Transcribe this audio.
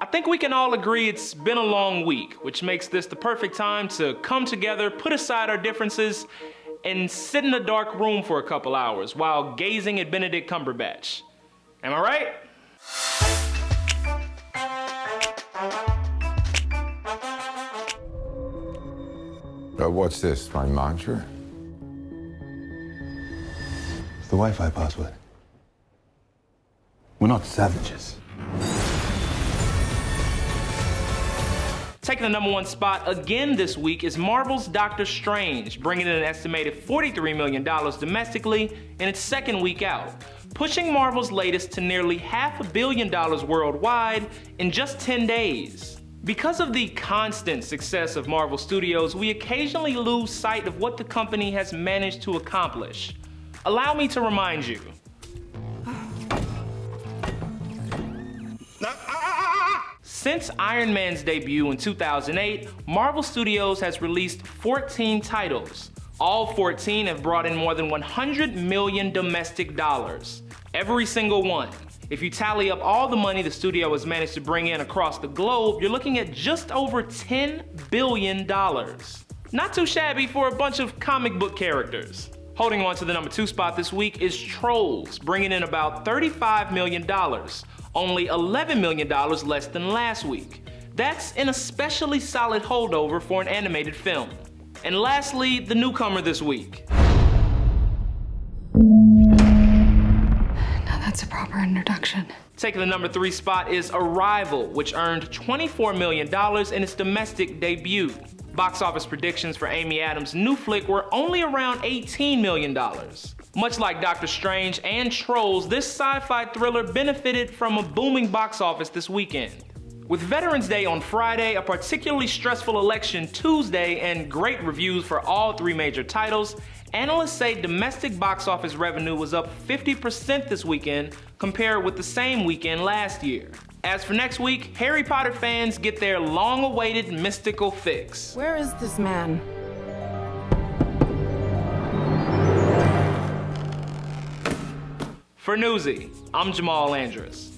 I think we can all agree it's been a long week, which makes this the perfect time to come together, put aside our differences, and sit in a dark room for a couple hours while gazing at Benedict Cumberbatch. Am I right? What's this, my mantra? It's the Wi-Fi password. We're not savages. Taking the #1 spot again this week is Marvel's Doctor Strange, bringing in an estimated $43 million domestically in its second week out, pushing Marvel's latest to nearly $500 million worldwide in just 10 days. Because of the constant success of Marvel Studios, we occasionally lose sight of what the company has managed to accomplish. Allow me to remind you. Since Iron Man's debut in 2008, Marvel Studios has released 14 titles. All 14 have brought in more than $100 million domestic dollars. Every single one. If you tally up all the money the studio has managed to bring in across the globe, you're looking at just over $10 billion. Not too shabby for a bunch of comic book characters. Holding on to the #2 spot this week is Trolls, bringing in about $35 million. Only $11 million less than last week. That's an especially solid holdover for an animated film. And lastly, the newcomer this week. Now that's a proper introduction. Taking the #3 spot is Arrival, which earned $24 million in its domestic debut. Box office predictions for Amy Adams' new flick were only around $18 million. Much like Doctor Strange and Trolls, this sci-fi thriller benefited from a booming box office this weekend. With Veterans Day on Friday, a particularly stressful election Tuesday, and great reviews for all three major titles, analysts say domestic box office revenue was up 50% this weekend compared with the same weekend last year. As for next week, Harry Potter fans get their long-awaited mystical fix. Where is this man? For Newsy, I'm Jamal Andrus.